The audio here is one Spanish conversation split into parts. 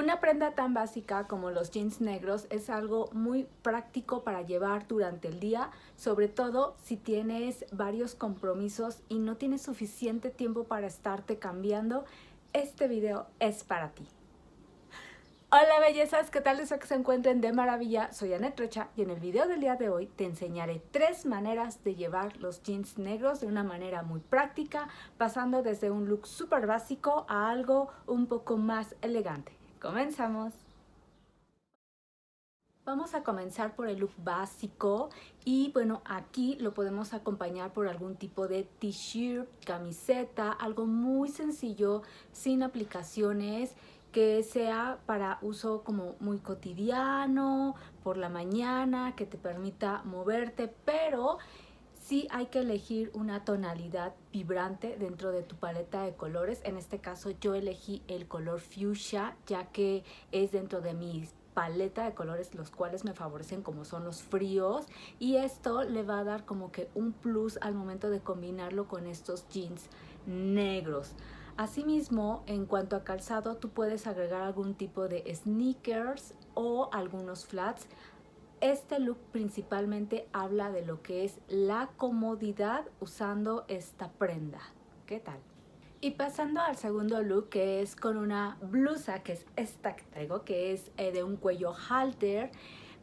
Una prenda tan básica como los jeans negros es algo muy práctico para llevar durante el día, sobre todo si tienes varios compromisos y no tienes suficiente tiempo para estarte cambiando. Este video es para ti. Hola bellezas, ¿qué tal? Deseo que se encuentren de maravilla. Soy Annette Rocha y en el video del día de hoy te enseñaré 3 maneras de llevar los jeans negros de una manera muy práctica, pasando desde un look súper básico a algo un poco más elegante. ¡Comenzamos! Vamos a comenzar por el look básico y bueno, aquí lo podemos acompañar por algún tipo de t-shirt, camiseta, algo muy sencillo, sin aplicaciones, que sea para uso como muy cotidiano, por la mañana, que te permita moverte, pero sí hay que elegir una tonalidad vibrante dentro de tu paleta de colores. En este caso yo elegí el color fuchsia, ya que es dentro de mis paleta de colores los cuales me favorecen, como son los fríos, y esto le va a dar como que un plus al momento de combinarlo con estos jeans negros. Asimismo, en cuanto a calzado, tú puedes agregar algún tipo de sneakers o algunos flats. Este look principalmente habla de lo que es la comodidad usando esta prenda. ¿Qué tal? Y pasando al segundo look, que es con una blusa, que es esta que traigo, que es de un cuello halter,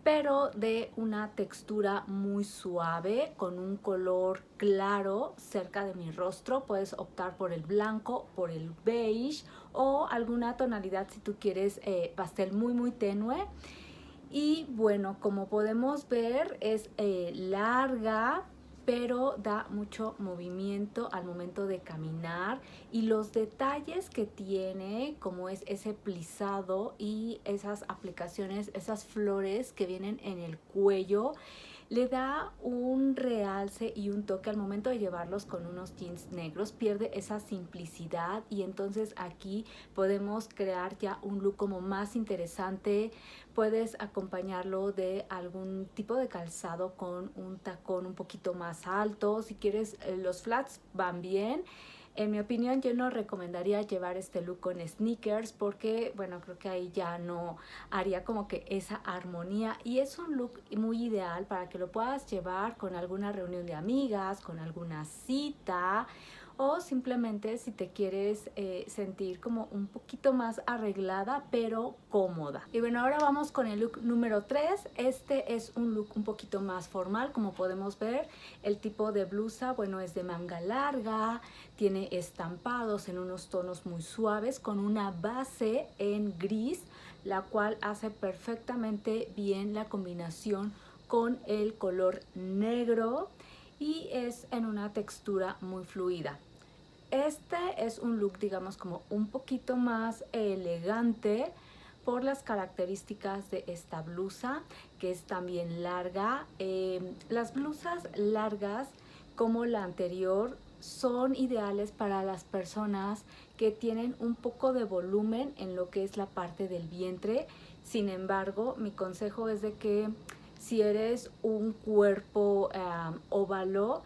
pero de una textura muy suave, con un color claro cerca de mi rostro. Puedes optar por el blanco, por el beige o alguna tonalidad si tú quieres pastel muy tenue. Y bueno, como podemos ver, es larga, pero da mucho movimiento al momento de caminar, y los detalles que tiene, como es ese plisado y esas aplicaciones, esas flores que vienen en el cuello, le da un realce y un toque al momento de llevarlos con unos jeans negros. Pierde esa simplicidad y entonces aquí podemos crear ya un look como más interesante. Puedes acompañarlo de algún tipo de calzado con un tacón un poquito más alto. Si quieres, los flats van bien. En mi opinión, yo no recomendaría llevar este look con sneakers porque, bueno, creo que ahí ya no haría como que esa armonía, y es un look muy ideal para que lo puedas llevar con alguna reunión de amigas, con alguna cita, o simplemente si te quieres sentir como un poquito más arreglada pero cómoda. Y bueno, ahora vamos con el look número 3. Este es un look un poquito más formal. Como podemos ver, el tipo de blusa, bueno, es de manga larga, tiene estampados en unos tonos muy suaves con una base en gris, la cual hace perfectamente bien la combinación con el color negro y es en una textura muy fluida. Este es un look, digamos, como un poquito más elegante por las características de esta blusa, que es también larga. Las blusas largas, como la anterior, son ideales para las personas que tienen un poco de volumen en lo que es la parte del vientre. Sin embargo, mi consejo es de que si eres un cuerpo óvalo,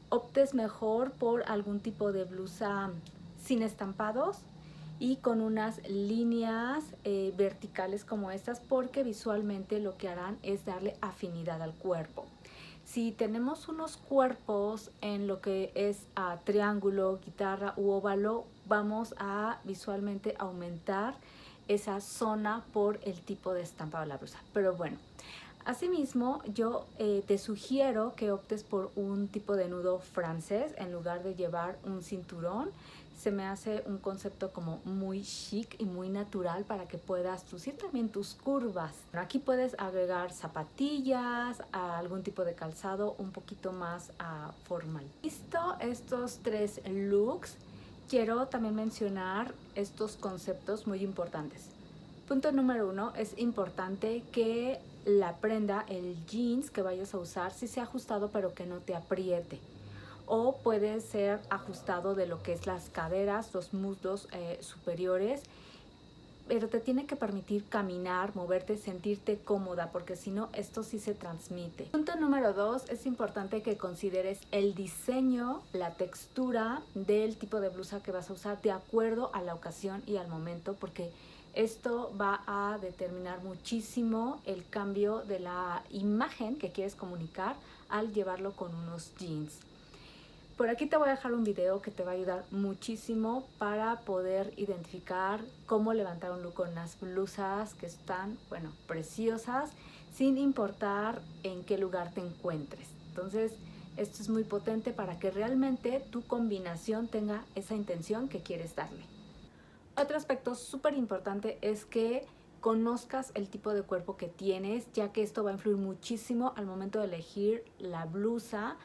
optes mejor por algún tipo de blusa sin estampados y con unas líneas verticales como estas, porque visualmente lo que harán es darle afinidad al cuerpo. Si tenemos unos cuerpos en lo que es triángulo, guitarra u óvalo, vamos a visualmente aumentar esa zona por el tipo de estampado de la blusa. Pero bueno, asimismo, yo te sugiero que optes por un tipo de nudo francés en lugar de llevar un cinturón. Se me hace un concepto como muy chic y muy natural para que puedas lucir también tus curvas. Aquí puedes agregar zapatillas, algún tipo de calzado un poquito más formal. Listo, estos 3 looks. Quiero también mencionar estos conceptos muy importantes. Punto número 1, es importante que la prenda, el jeans que vayas a usar, sí sea ajustado pero que no te apriete. O puede ser ajustado de lo que es las caderas, los muslos superiores, pero te tiene que permitir caminar, moverte, sentirte cómoda, porque si no, esto sí se transmite. Punto número 2, es importante que consideres el diseño, la textura del tipo de blusa que vas a usar de acuerdo a la ocasión y al momento, porque Esto va a determinar muchísimo el cambio de la imagen que quieres comunicar al llevarlo con unos jeans. Por aquí te voy a dejar un video que te va a ayudar muchísimo para poder identificar cómo levantar un look con unas blusas que están, bueno, preciosas, sin importar en qué lugar te encuentres. Entonces, esto es muy potente para que realmente tu combinación tenga esa intención que quieres darle. Otro aspecto súper importante es que conozcas el tipo de cuerpo que tienes, ya que esto va a influir muchísimo al momento de elegir la blusa.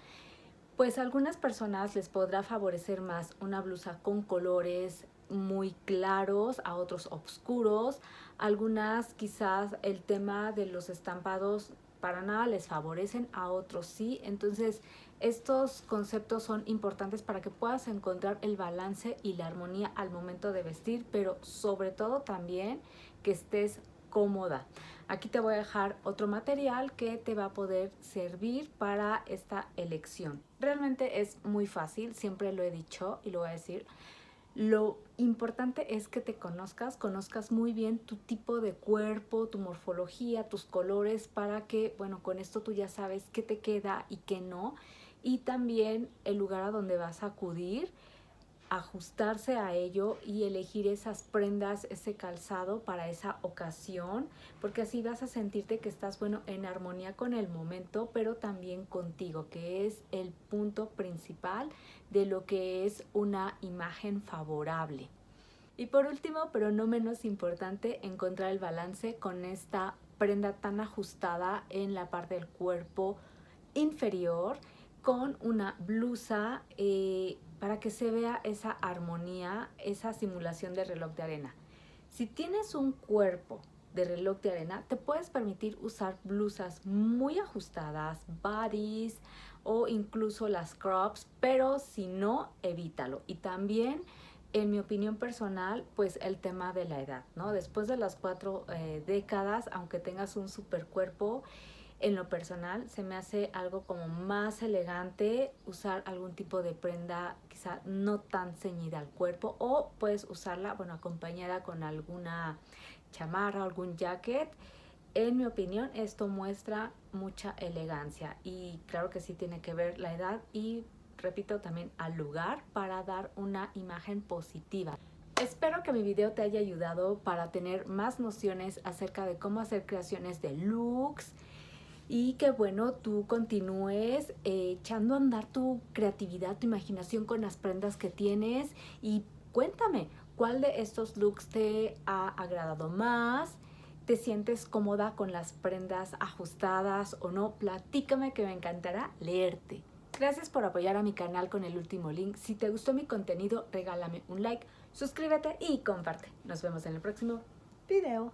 Pues a algunas personas les podrá favorecer más una blusa con colores muy claros, a otros oscuros. Algunas quizás el tema de los estampados para nada les favorecen, a otros sí. Entonces estos conceptos son importantes para que puedas encontrar el balance y la armonía al momento de vestir, pero sobre todo también que estés cómoda. Aquí te voy a dejar otro material que te va a poder servir para esta elección. Realmente es muy fácil, siempre lo he dicho y lo voy a decir. Lo importante es que te conozcas muy bien tu tipo de cuerpo, tu morfología, tus colores, para que, bueno, con esto tú ya sabes qué te queda y qué no. Y también el lugar a donde vas a acudir, ajustarse a ello y elegir esas prendas, ese calzado para esa ocasión, porque así vas a sentirte que estás, bueno, en armonía con el momento, pero también contigo, que es el punto principal de lo que es una imagen favorable. Y por último, pero no menos importante, encontrar el balance con esta prenda tan ajustada en la parte del cuerpo inferior, con una blusa para que se vea esa armonía, esa simulación de reloj de arena. Si tienes un cuerpo de reloj de arena, te puedes permitir usar blusas muy ajustadas, bodies o incluso las crops, pero si no, evítalo. Y también, en mi opinión personal, pues el tema de la edad, ¿no? Después de las 4 décadas, aunque tengas un super cuerpo, en lo personal se me hace algo como más elegante usar algún tipo de prenda quizá no tan ceñida al cuerpo, o puedes usarla, bueno, acompañada con alguna chamarra o algún jacket. En mi opinión, esto muestra mucha elegancia y claro que sí tiene que ver la edad y, repito, también al lugar para dar una imagen positiva. Espero que mi video te haya ayudado para tener más nociones acerca de cómo hacer creaciones de looks y que, bueno, tú continúes echando a andar tu creatividad, tu imaginación con las prendas que tienes, y cuéntame cuál de estos looks te ha agradado más. ¿Te sientes cómoda con las prendas ajustadas o no? Platícame, que me encantará leerte. Gracias por apoyar a mi canal con el último link. Si te gustó mi contenido, regálame un like, suscríbete y comparte. Nos vemos en el próximo video.